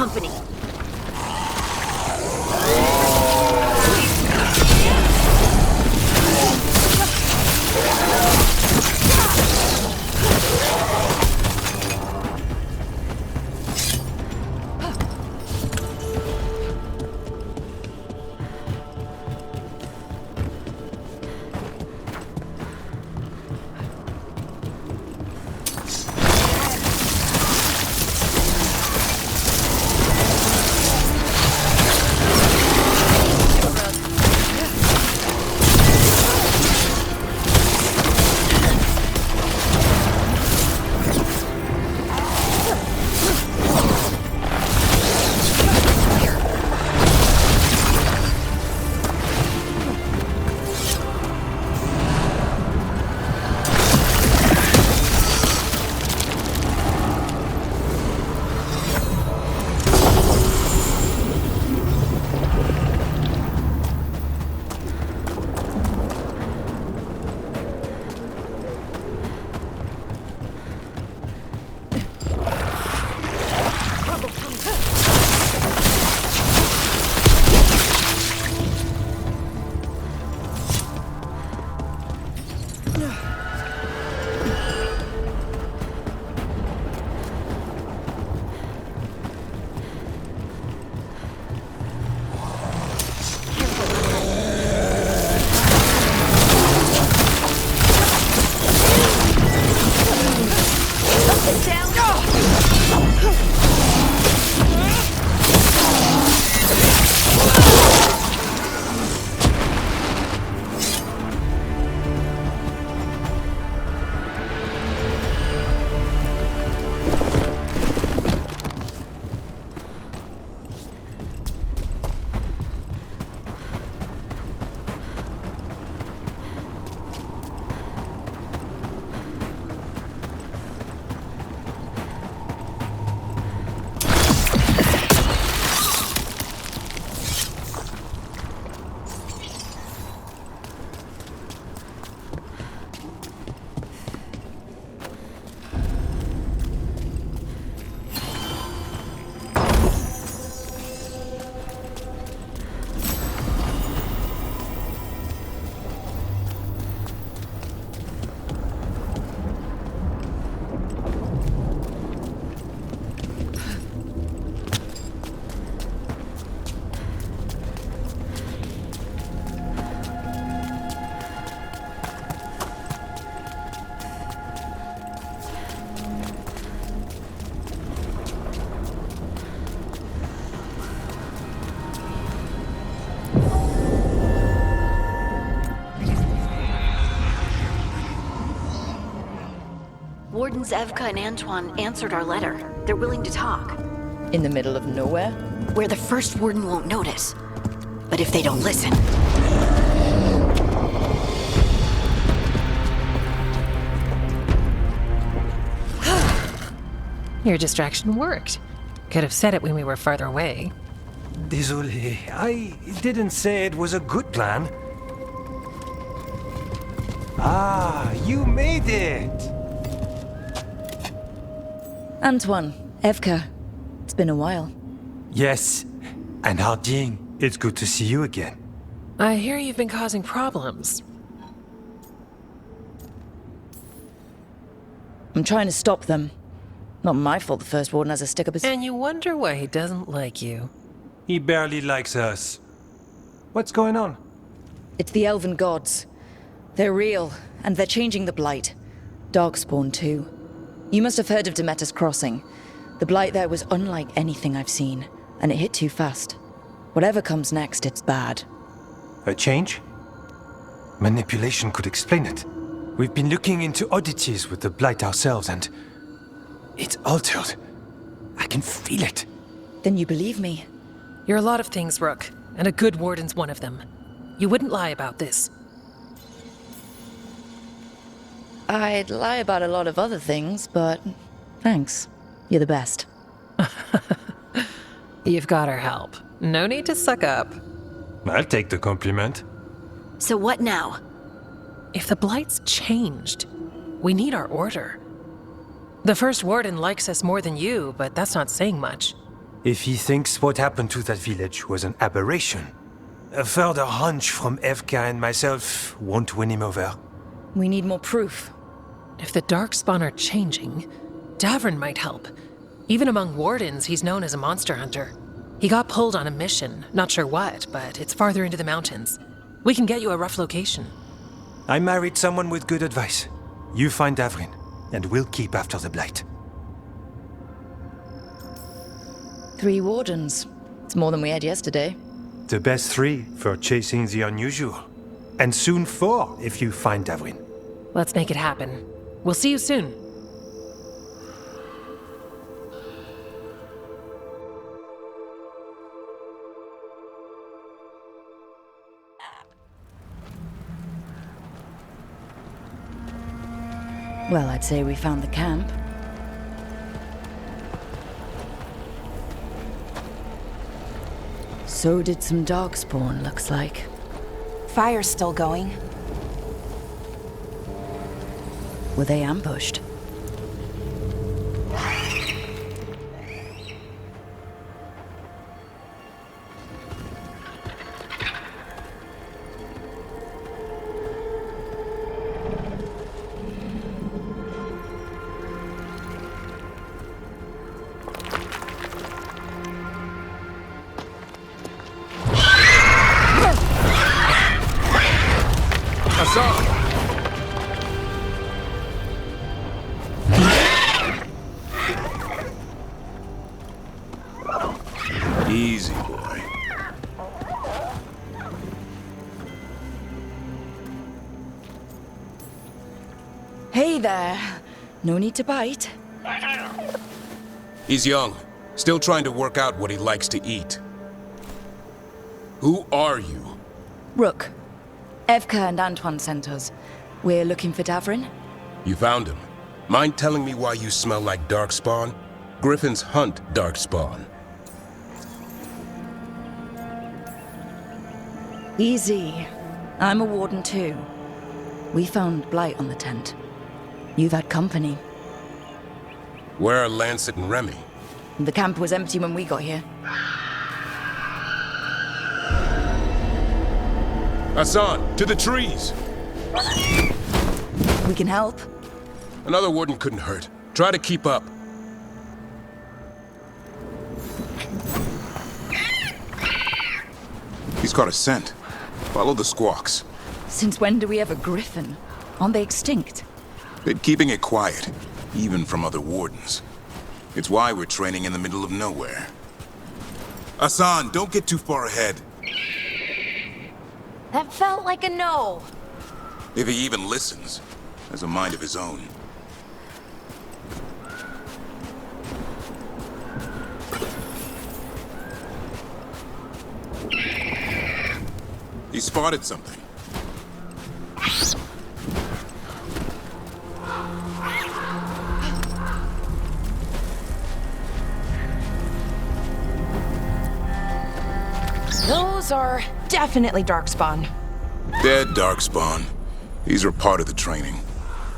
company. Wardens Evka and Antoine answered our letter. They're willing to talk. In the middle of nowhere? Where the first warden won't notice. But if they don't listen... Your distraction worked. Could have said it when we were farther away. Désolé, I didn't say it was a good plan. Ah, you made it! Antoine, Evka, it's been a while. Yes, and Harding, it's good to see you again. I hear you've been causing problems. I'm trying to stop them. Not my fault the first warden has a stick up his... And you wonder why he doesn't like you. He barely likes us. What's going on? It's the elven gods. They're real, and they're changing the Blight. Darkspawn too. You must have heard of Demeter's Crossing. The Blight there was unlike anything I've seen, and it hit too fast. Whatever comes next, it's bad. A change? Manipulation could explain it. We've been looking into oddities with the Blight ourselves, and... it's altered. I can feel it. Then you believe me? You're a lot of things, Rook, and a good warden's one of them. You wouldn't lie about this. I'd lie about a lot of other things, but thanks. You're the best. You've got our help. No need to suck up. I'll take the compliment. So what now? If the Blight's changed, we need our order. The first warden likes us more than you, but that's not saying much. If he thinks what happened to that village was an aberration, a further hunch from Evka and myself won't win him over. We need more proof. If the Darkspawn are changing, Davrin might help. Even among Wardens, he's known as a monster hunter. He got pulled on a mission, not sure what, but it's farther into the mountains. We can get you a rough location. I married someone with good advice. You find Davrin, and we'll keep after the Blight. 3 wardens. It's more than we had yesterday. The best 3 for chasing the unusual. And soon 4 if you find Davrin. Let's make it happen. We'll see you soon. Well, I'd say we found the camp. So did some Darkspawn, looks like. Fire's still going. Were they ambushed? Easy, boy. Hey there. No need to bite. He's young, still trying to work out what he likes to eat. Who are you? Rook. Evka and Antoine sent us. We're looking for Davrin. You found him. Mind telling me why you smell like Darkspawn? Griffins hunt Darkspawn. Easy. I'm a warden too. We found blight on the tent. You've had company. Where are Lancet and Remy? The camp was empty when we got here. Hassan, to the trees! We can help. Another warden couldn't hurt. Try to keep up. He's got a scent. Follow the squawks. Since when do we have a griffin? Aren't they extinct? Been keeping it quiet, even from other wardens. It's why we're training in the middle of nowhere. Hassan, don't get too far ahead. That felt like a no. If he even listens, has a mind of his own. He spotted something. Those are definitely Darkspawn. Dead Darkspawn. These were part of the training.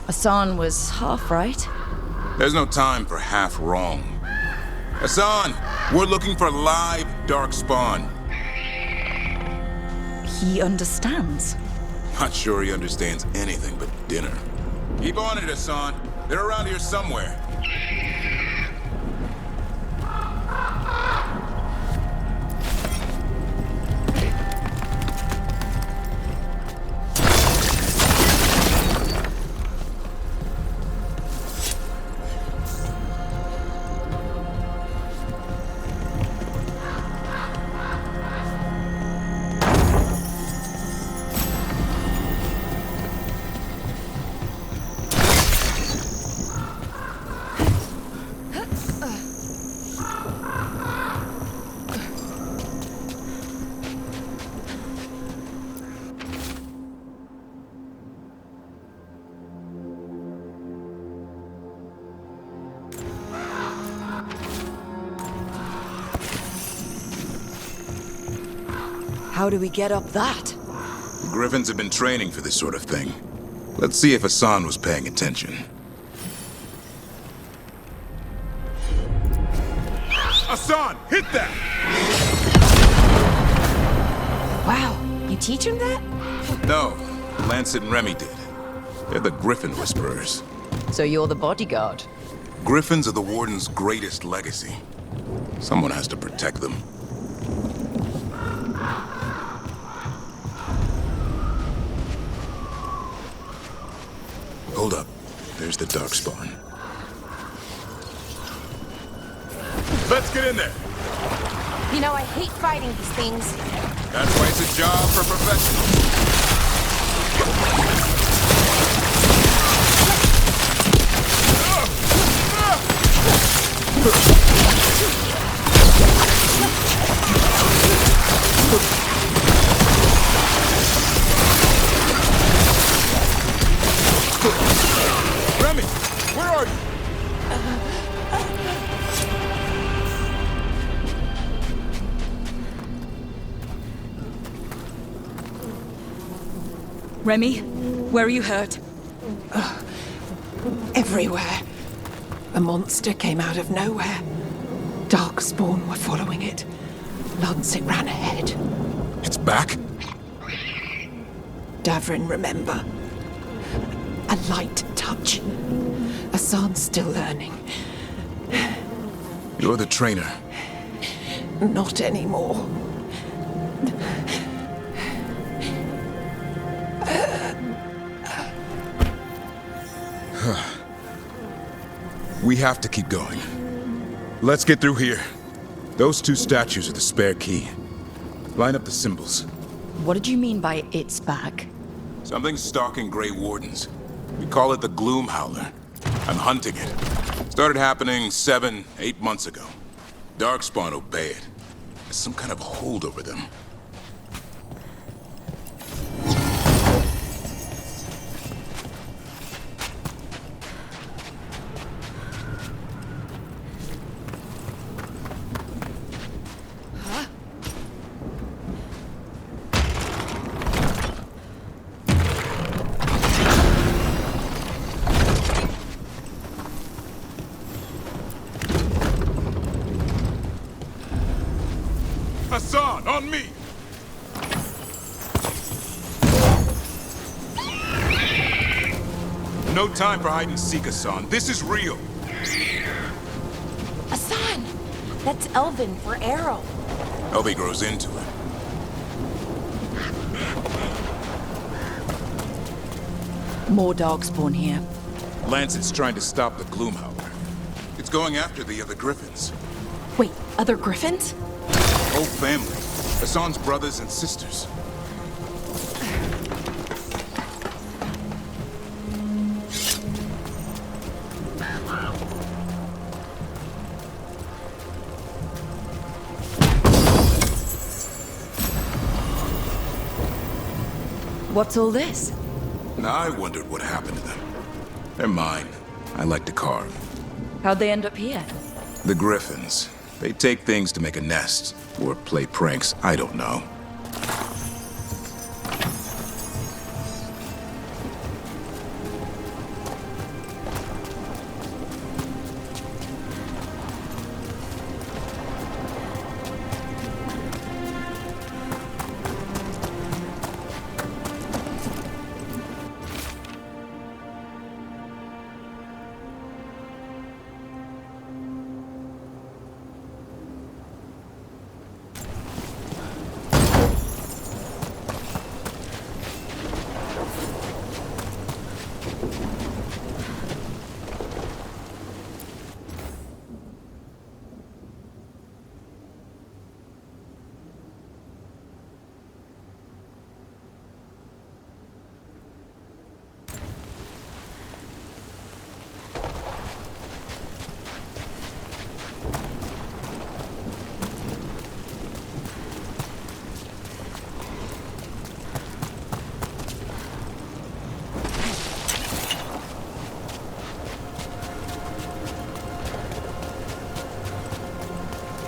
Hassan was half right. There's no time for half wrong. Hassan, we're looking for live Darkspawn. He understands. Not sure he understands anything but dinner. Keep on it, Hassan. They're around here somewhere. How do we get up that? The Griffins have been training for this sort of thing. Let's see if Hassan was paying attention. Hassan, hit! Hit that! Wow, you teach him that? No, Lancet and Remy did. They're the Griffin Whisperers. So you're the bodyguard. Griffins are the Warden's greatest legacy. Someone has to protect them. Hold up. There's the Darkspawn. Let's get in there! You know, I hate fighting these things. That's why it's a job for professionals. Remy, where are you? Remy, where are you hurt? Everywhere. A monster came out of nowhere. Darkspawn were following it. Lancet ran ahead. It's back? Davrin, remember? A light touch. Hassan's still learning. You're the trainer. Not anymore. We have to keep going. Let's get through here. Those two statues are the spare key. Line up the symbols. What did you mean by it's back? Something's stalking Grey Wardens. We call it the Gloom Howler. I'm hunting it. Started happening 7, 8 months ago. Darkspawn obey it. There's some kind of hold over them. Hassan, on me! No time for hide and seek, Hassan. This is real. Hassan! That's Elven for arrow. Elby grows into it. More Darkspawn here. Lancet's trying to stop the Gloom Howler. It's going after the other Griffins. Wait, other griffins? Whole family. Hassan's brothers and sisters. What's all this? Now I wondered what happened to them. They're mine. I like to carve. How'd they end up here? The Griffins. They take things to make a nest. Or play pranks, I don't know.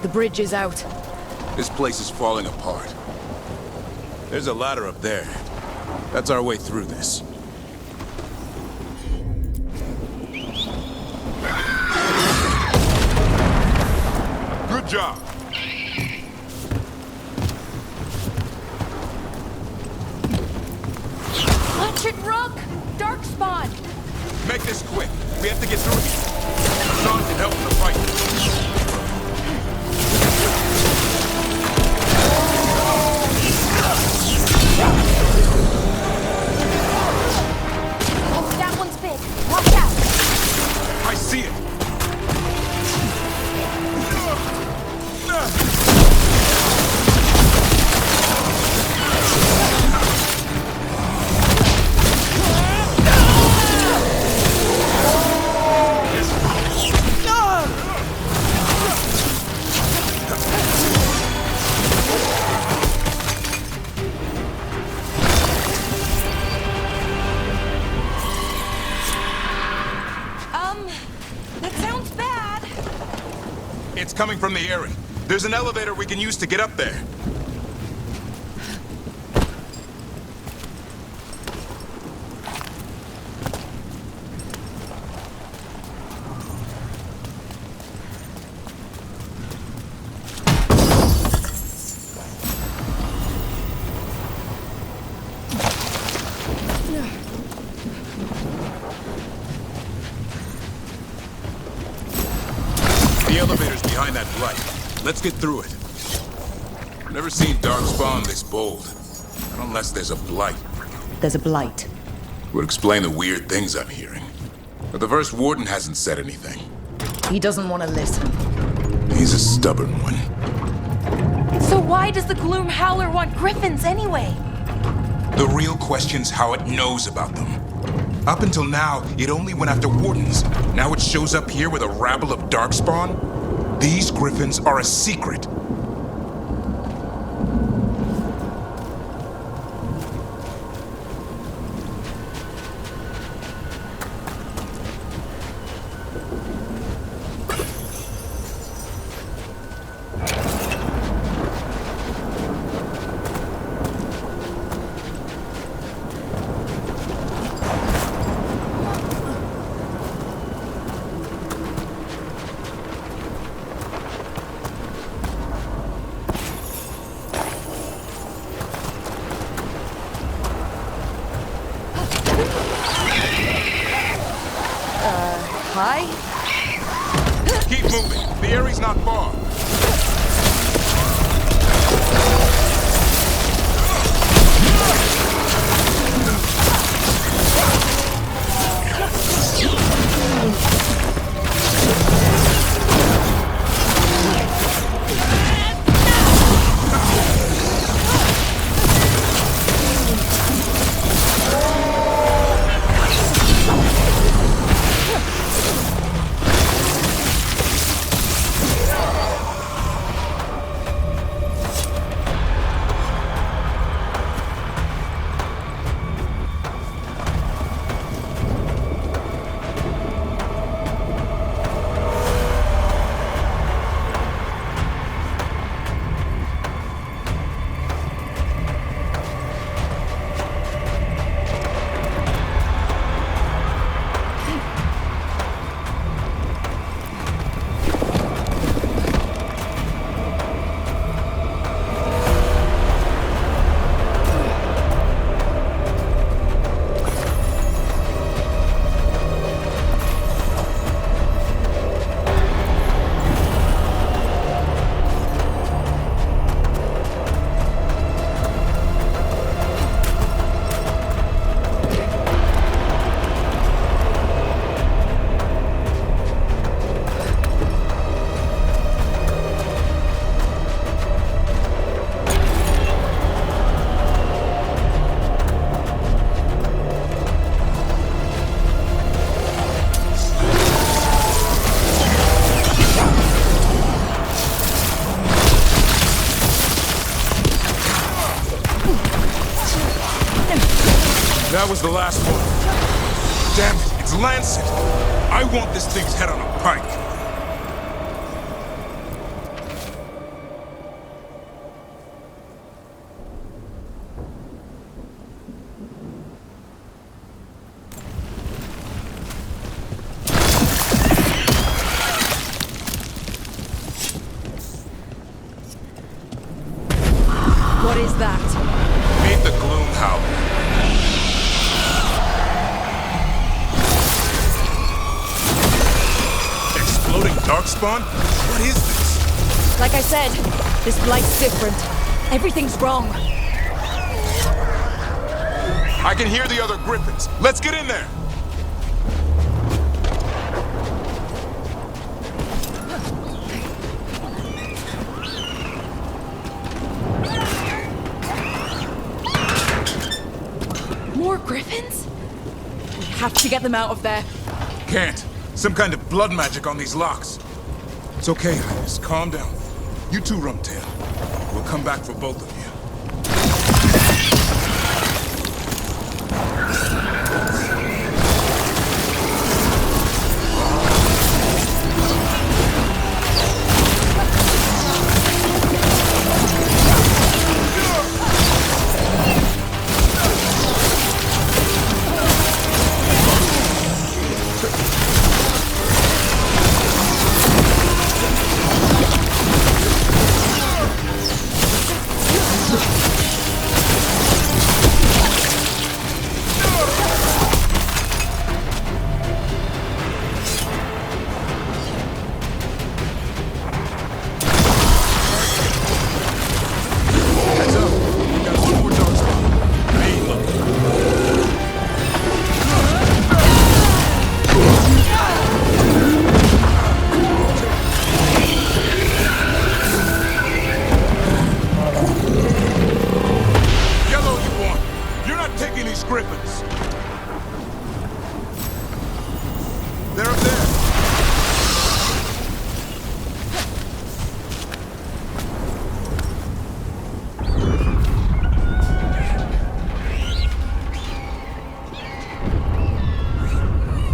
The bridge is out. This place is falling apart. There's a ladder up there. That's our way through this. Good job. Watch it, Rook! Darkspawn! Make this quick. We have to get through here. Sean can help in the fight. Oh, that one's big. Watch out! I see it. That sounds bad. It's coming from the area. There's an elevator we can use to get up there. The elevator's behind that blight. Let's get through it. I've never seen Darkspawn this bold. Not unless there's a blight. There's a blight. Would explain the weird things I'm hearing. But the first warden hasn't said anything. He doesn't want to listen. He's a stubborn one. So why does the Gloom Howler want griffins anyway? The real question's how it knows about them. Up until now, it only went after wardens. Now it shows up here with a rabble of Darkspawn? These griffins are a secret. Hi? Keep moving. The area's not far. That was the last one. Damn it, it's Lancet. I want this thing's head on a pike. What is that? Meet the Gloom Howler. Darkspawn? What is this? Like I said, this blight's different. Everything's wrong. I can hear the other griffins. Let's get in there! More griffins? We have to get them out of there. Can't. Some kind of blood magic on these locks. It's okay, Highness. Calm down. You too, Rumtail. We'll come back for both of you.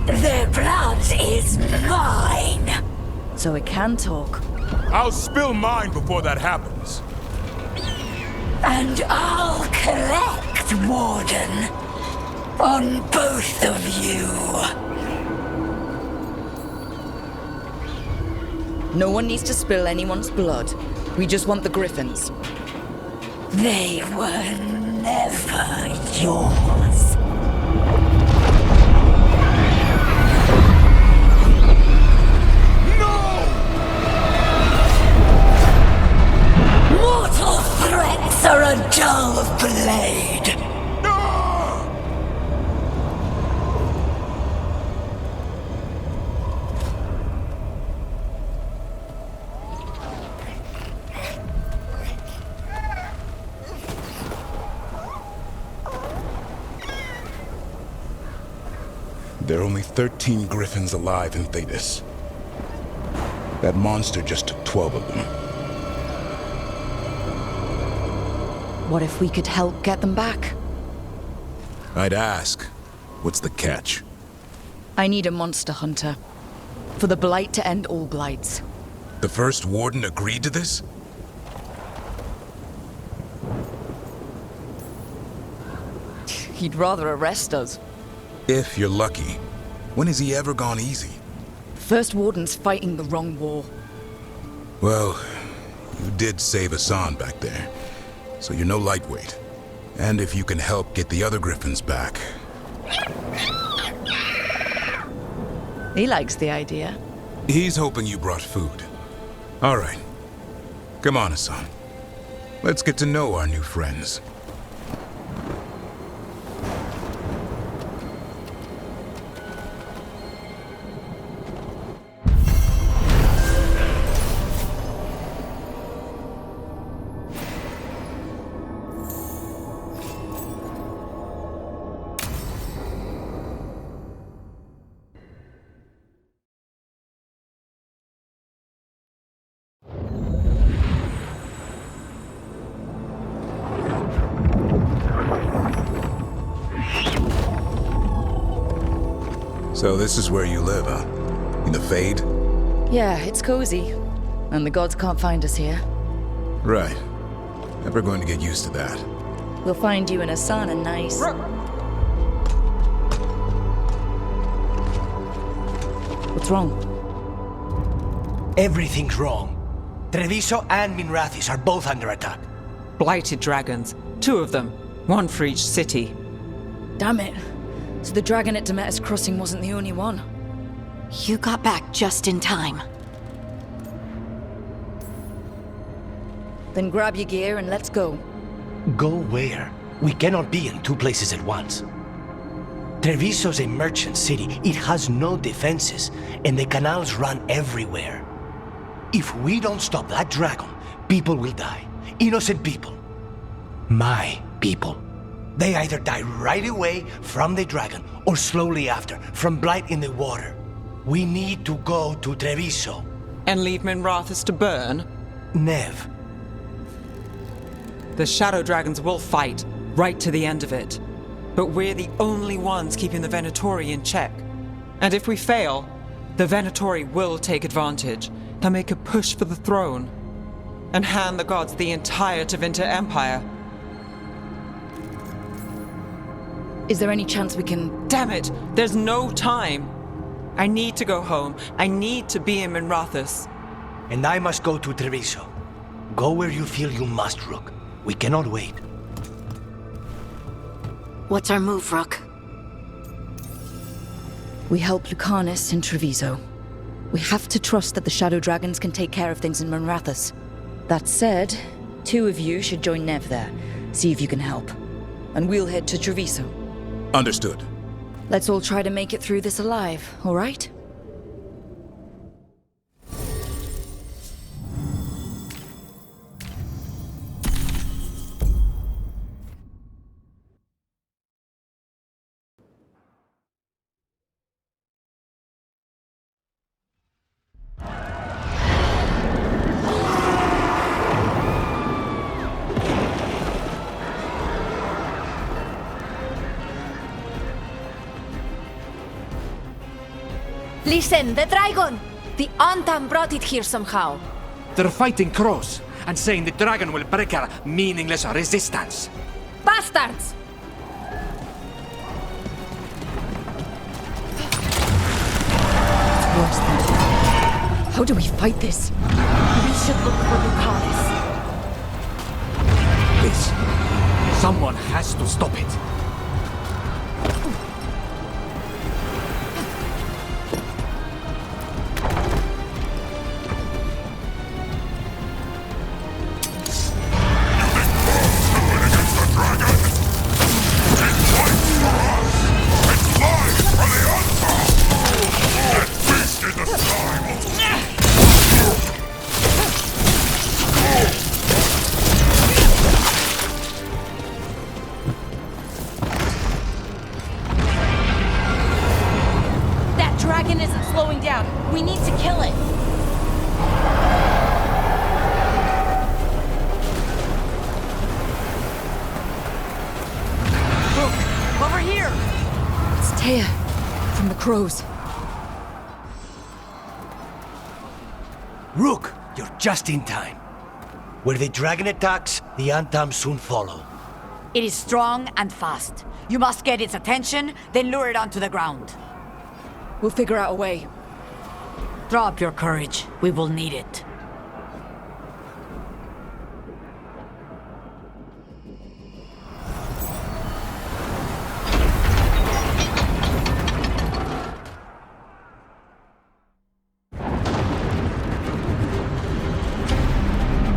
Their blood is mine. So it can talk. I'll spill mine before that happens. And I'll collect, Warden. On both of you. No one needs to spill anyone's blood. We just want the griffins. They were never yours. Mortal threats are a dull blade. There are only 13 griffins alive in Thetis. That monster just took 12 of them. What if we could help get them back? I'd ask, what's the catch? I need a monster hunter. For the Blight to end all blights. The first warden agreed to this? He'd rather arrest us. If you're lucky. When has he ever gone easy? First warden's fighting the wrong war. Well, you did save Hassan back there, so you're no lightweight. And if you can help get the other griffins back... He likes the idea. He's hoping you brought food. All right. Come on, Hassan. Let's get to know our new friends. So this is where you live, huh? In the Fade? Yeah, it's cozy. And the gods can't find us here. Right. Never going to get used to that. We'll find you and Hassan a nice... What's wrong? Everything's wrong. Treviso and Minrathis are both under attack. Blighted dragons. 2 of them. 1 for each city. Damn it. So the dragon at Demeter's Crossing wasn't the only one. You got back just in time. Then grab your gear and let's go. Go where? We cannot be in two places at once. Treviso's a merchant city. It has no defenses, and the canals run everywhere. If we don't stop that dragon, people will die. Innocent people. My people. They either die right away from the dragon, or slowly after, from blight in the water. We need to go to Treviso. And leave Minrathous to burn? Nev. The Shadow Dragons will fight, right to the end of it. But we're the only ones keeping the Venatori in check. And if we fail, the Venatori will take advantage and make a push for the throne. And hand the gods the entire Tevinter Empire. Is there any chance we can... Damn it! There's no time! I need to go home. I need to be in Minrathous. And I must go to Treviso. Go where you feel you must, Rook. We cannot wait. What's our move, Rook? We help Lucanus in Treviso. We have to trust that the Shadow Dragons can take care of things in Minrathous. That said, 2 of you should join Nev there. See if you can help. And we'll head to Treviso. Understood. Let's all try to make it through this alive, all right? Listen, the dragon! The Antam brought it here somehow. They're fighting crows and saying the dragon will break our meaningless resistance. Bastards! It's worse than that. How do we fight this? We should look for Lucanus. Please, someone has to stop it. We need to kill it. Look, over here. It's Taya, from the crows. Rook, you're just in time. Where the dragon attacks, the Antam soon follow. It is strong and fast. You must get its attention, then lure it onto the ground. We'll figure out a way. Drop your courage. We will need it.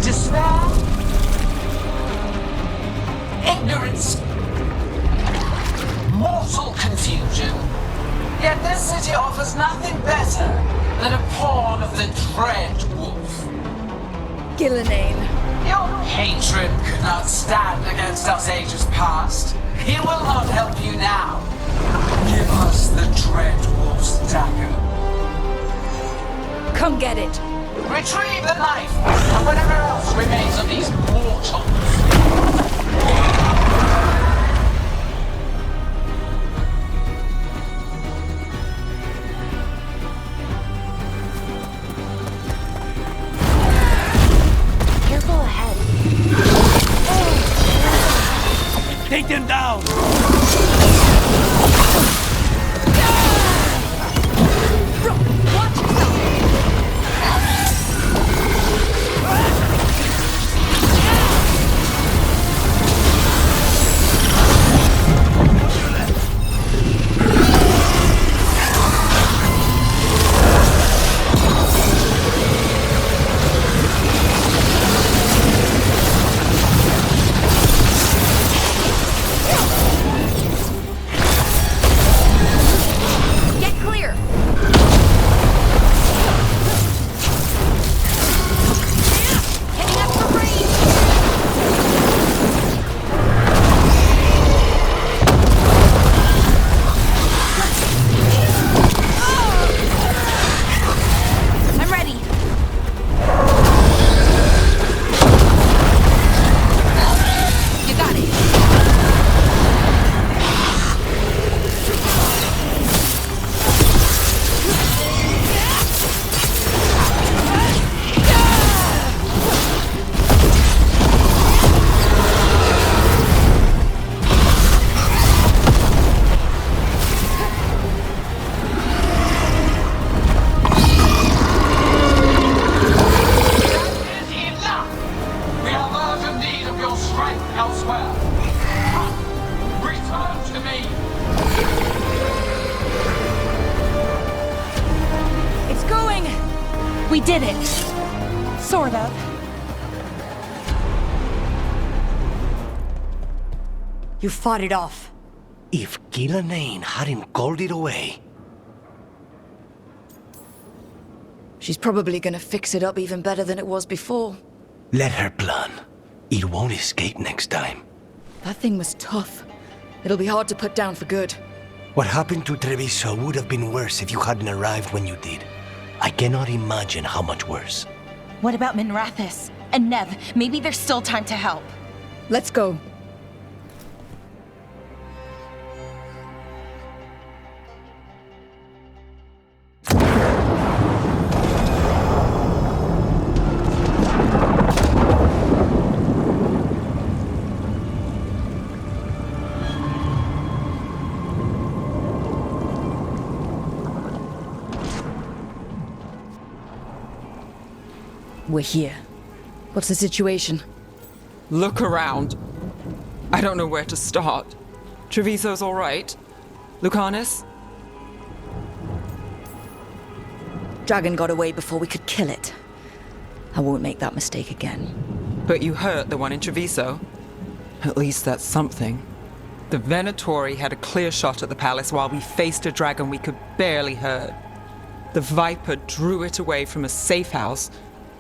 Despair, ignorance, mortal confusion. Yet this city offers nothing better than a pawn of the Dread Wolf. Gillenane. Your hatred could not stand against us ages past. He will not help you now. Give us the Dread Wolf's dagger. Come get it. Retrieve the knife and whatever else remains of these mortals. Careful ahead. Take them down! did it! Sort of. You fought it off. If Gillanane hadn't called it away... She's probably gonna fix it up even better than it was before. Let her plan. It won't escape next time. That thing was tough. It'll be hard to put down for good. What happened to Treviso would have been worse if you hadn't arrived when you did. I cannot imagine how much worse. What about Minrathis? And Nev? Maybe there's still time to help. Let's go. We're here. What's the situation? Look around. I don't know where to start. Treviso's all right. Lucanus? Dragon got away before we could kill it. I won't make that mistake again. But you hurt the one in Treviso. At least that's something. The Venatori had a clear shot at the palace while we faced a dragon we could barely hurt. The Viper drew it away from a safe house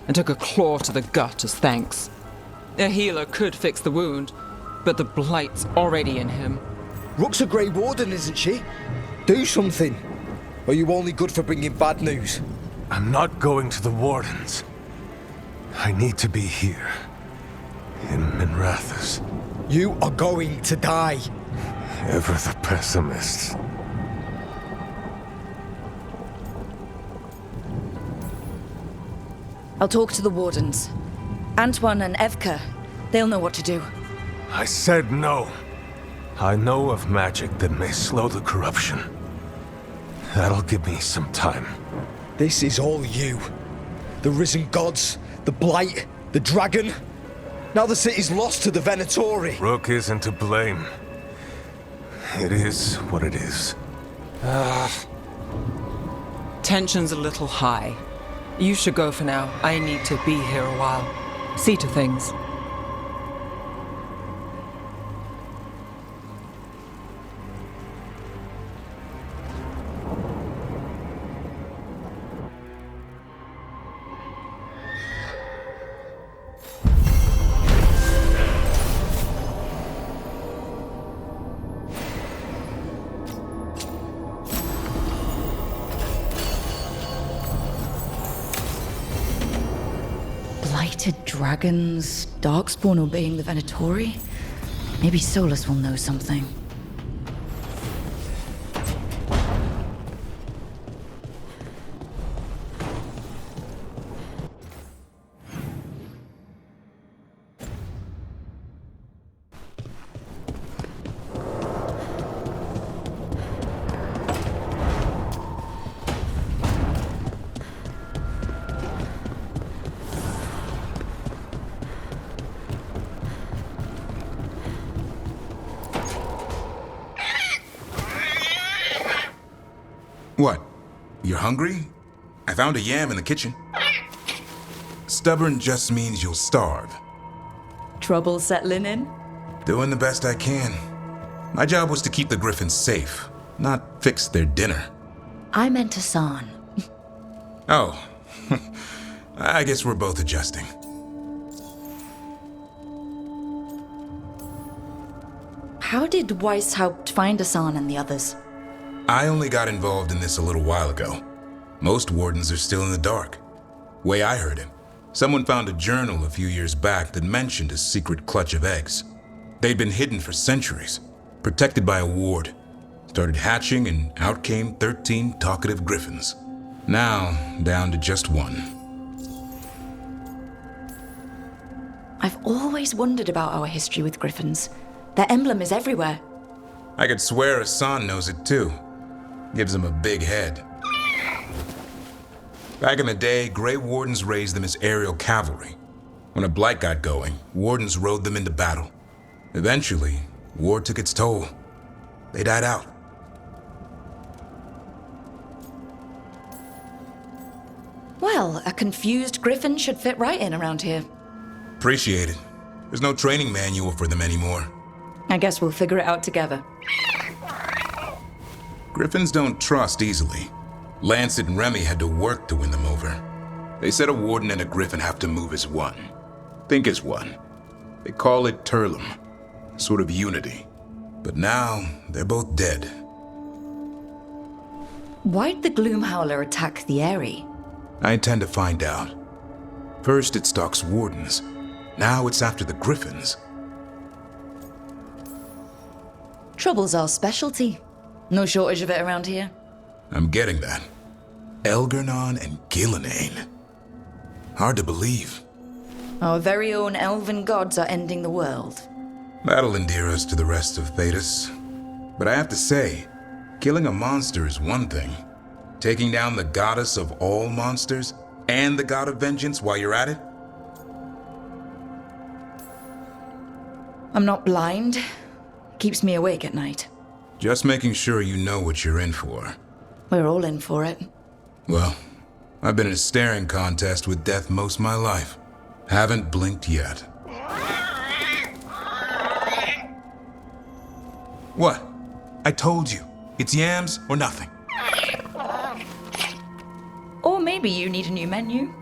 and took a claw to the gut as thanks. A healer could fix the wound, but the blight's already in him. Rook's a Grey Warden, isn't she? Do something. Or are you only good for bringing bad news? I'm not going to the Wardens. I need to be here. In Minrathis. You are going to die. Ever the pessimist. I'll talk to the Wardens. Antoine and Evka, they'll know what to do. I said no. I know of magic that may slow the corruption. That'll give me some time. This is all you. The risen gods, the blight, the dragon. Now the city's lost to the Venatori. Rook isn't to blame. It is what it is. Tension's a little high. You should go for now. I need to be here a while. See to things. Blighted dragons, Darkspawn obeying the Venatori? Maybe Solus will know something. What? You're hungry? I found a yam in the kitchen. Stubborn just means you'll starve. Trouble settling in? Doing the best I can. My job was to keep the Griffins safe, not fix their dinner. I meant Hassan. Oh. I guess we're both adjusting. How did Weishaupt find Hassan and the others? I only got involved in this a little while ago. Most wardens are still in the dark. Way I heard it, someone found a journal a few years back that mentioned a secret clutch of eggs. They'd been hidden for centuries, protected by a ward. Started hatching and out came 13 talkative griffins. Now, down to just one. I've always wondered about our history with griffins. Their emblem is everywhere. I could swear Hassan knows it too. Gives him a big head. Back in the day, Grey Wardens raised them as aerial cavalry. When a blight got going, Wardens rode them into battle. Eventually, war took its toll. They died out. Well, Well, a confused griffin should fit right in around here. Appreciate it. There's no training manual for them anymore. I guess we'll figure it out together. Griffins don't trust easily. Lancet and Remy had to work to win them over. They said a warden and a griffin have to move as one. Think as one. They call it Turlum. Sort of unity. But now, they're both dead. Why'd the Gloomhowler attack the Eyrie? I intend to find out. First it stalks wardens. Now it's after the griffins. Trouble's our specialty. No shortage of it around here. I'm getting that. Elgar'nan and Gillenane. Hard to believe. Our very own elven gods are ending the world. That'll endear us to the rest of Thedas. But I have to say, killing a monster is one thing. Taking down the goddess of all monsters and the god of vengeance while you're at it? I'm not blind. Keeps me awake at night. Just making sure you know what you're in for. We're all in for it. Well, I've been in a staring contest with death most of my life. Haven't blinked yet. What? I told you. It's yams or nothing. Or maybe you need a new menu.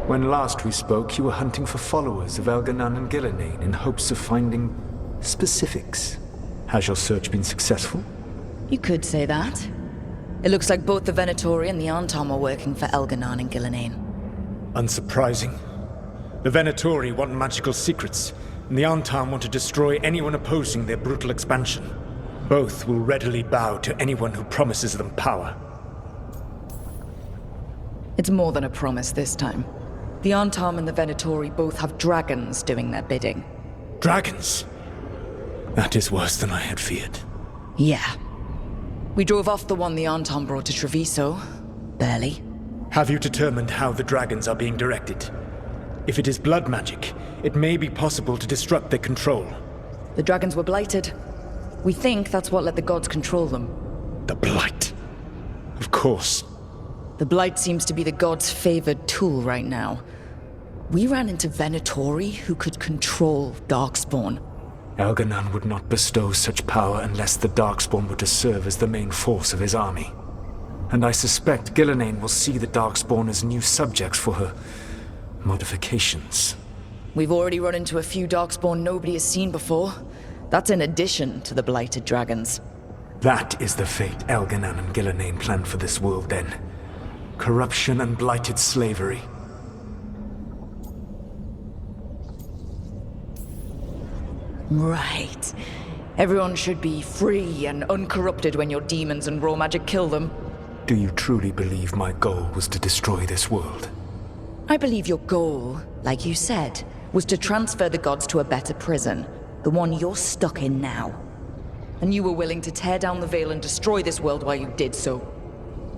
When last we spoke, you were hunting for followers of Elgar'nan and Gillenane in hopes of finding specifics. Has your search been successful? You could say that. It looks like both the Venatori and the Antom are working for Elgar'nan and Gillenane. Unsurprising. The Venatori want magical secrets, and the Antom want to destroy anyone opposing their brutal expansion. Both will readily bow to anyone who promises them power. It's more than a promise this time. The Antom and the Venatori both have dragons doing their bidding. Dragons? That is worse than I had feared. Yeah. We drove off the one the Antom brought to Treviso. Barely. Have you determined how the dragons are being directed? If it is blood magic, it may be possible to disrupt their control. The dragons were blighted. We think that's what let the gods control them. The Blight. Of course. The Blight seems to be the gods' favored tool right now. We ran into Venatori who could control Darkspawn. Elgar'nan would not bestow such power unless the Darkspawn were to serve as the main force of his army. And I suspect Gillenane will see the Darkspawn as new subjects for her modifications. We've already run into a few Darkspawn nobody has seen before. That's in addition to the blighted dragons. That is the fate Elgar'nan and Gillenane planned for this world then. Corruption and blighted slavery. Right. Everyone should be free and uncorrupted when your demons and raw magic kill them. Do you truly believe my goal was to destroy this world? I believe your goal, like you said, was to transfer the gods to a better prison. The one you're stuck in now. And you were willing to tear down the Veil and destroy this world while you did so.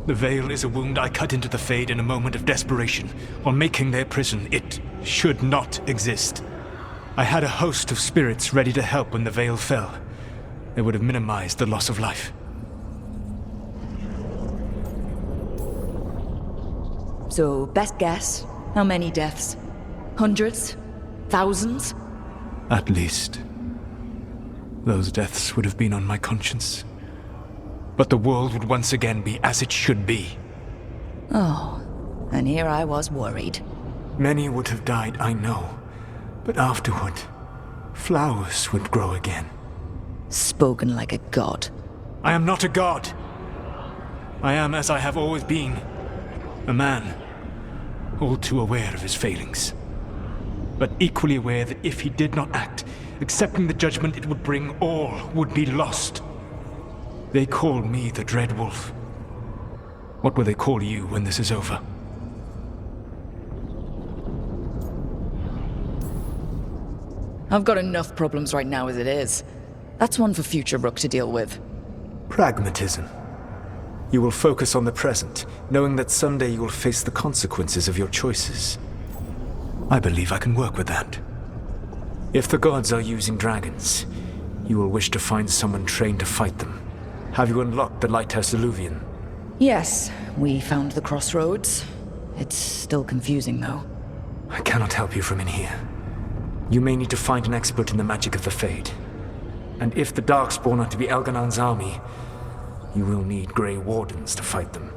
The Veil is a wound I cut into the Fade in a moment of desperation, while making their prison. It should not exist. I had a host of spirits ready to help when the Veil fell. They would have minimized the loss of life. So, best guess, how many deaths? Hundreds? Thousands? At least. Those deaths would have been on my conscience. But the world would once again be as it should be. Oh, and here I was worried. Many would have died, I know. But afterward, flowers would grow again. Spoken like a god. I am not a god. I am as I have always been. A man. All too aware of his failings. But equally aware that if he did not act, accepting the judgment it would bring, all would be lost. They call me the Dread Wolf. What will they call you when this is over? I've got enough problems right now as it is. That's one for future Rook to deal with. Pragmatism. You will focus on the present, knowing that someday you will face the consequences of your choices. I believe I can work with that. If the gods are using dragons, you will wish to find someone trained to fight them. Have you unlocked the Lighthouse Illuvian? Yes, we found the crossroads. It's still confusing, though. I cannot help you from in here. You may need to find an expert in the magic of the Fade. And if the Darkspawn are to be Elganon's army, you will need Grey Wardens to fight them.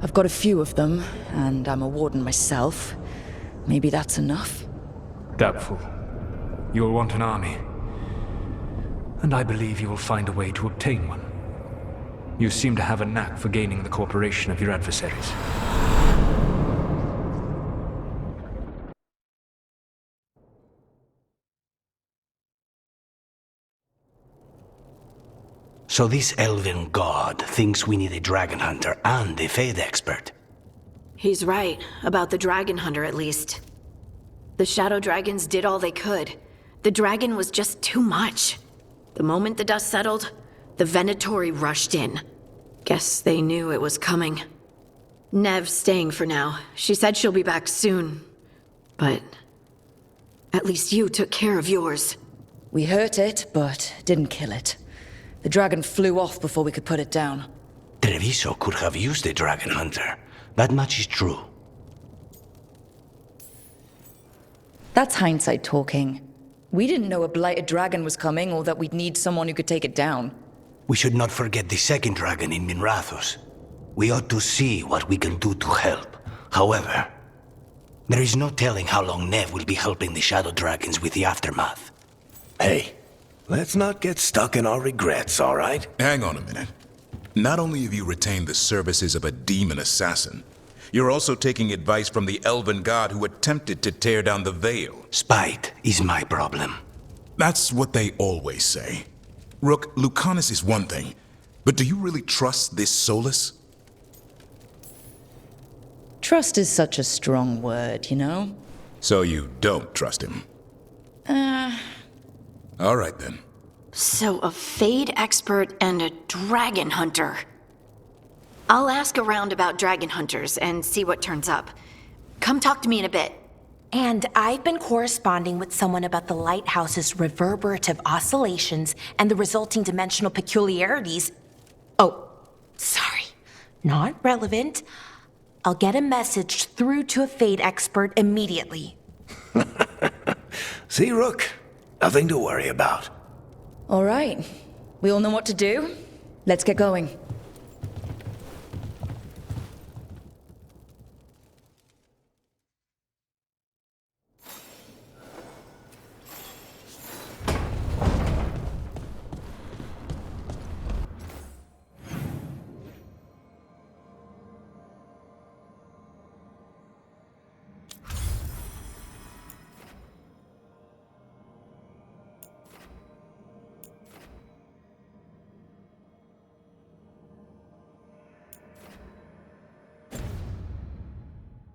I've got a few of them, and I'm a warden myself. Maybe that's enough? Doubtful. You will want an army. And I believe you will find a way to obtain one. You seem to have a knack for gaining the cooperation of your adversaries. So this elven god thinks we need a dragon hunter and a Fade expert. He's right, about the dragon hunter at least. The shadow dragons did all they could. The dragon was just too much. The moment the dust settled, the Venatori rushed in. Guess they knew it was coming. Nev's staying for now. She said she'll be back soon. But at least you took care of yours. We hurt it, but didn't kill it. The dragon flew off before we could put it down. Treviso could have used a dragon hunter. That much is true. That's hindsight talking. We didn't know a blighted dragon was coming, or that we'd need someone who could take it down. We should not forget the second dragon in Minrathos. We ought to see what we can do to help. However, there is no telling how long Nev will be helping the shadow dragons with the aftermath. Hey, let's not get stuck in our regrets, all right? Hang on a minute. Not only have you retained the services of a demon assassin, you're also taking advice from the elven god who attempted to tear down the Veil. Spite is my problem. That's what they always say. Rook, Lucanus is one thing, but do you really trust this Solus? Trust is such a strong word, you know? So you don't trust him? All right then. So a Fade expert and a dragon hunter. I'll ask around about dragon hunters and see what turns up. Come talk to me in a bit. And I've been corresponding with someone about the lighthouse's reverberative oscillations and the resulting dimensional peculiarities. Oh, sorry. Not relevant. I'll get a message through to a Fade expert immediately. See, Rook? Nothing to worry about. All right. We all know what to do. Let's get going.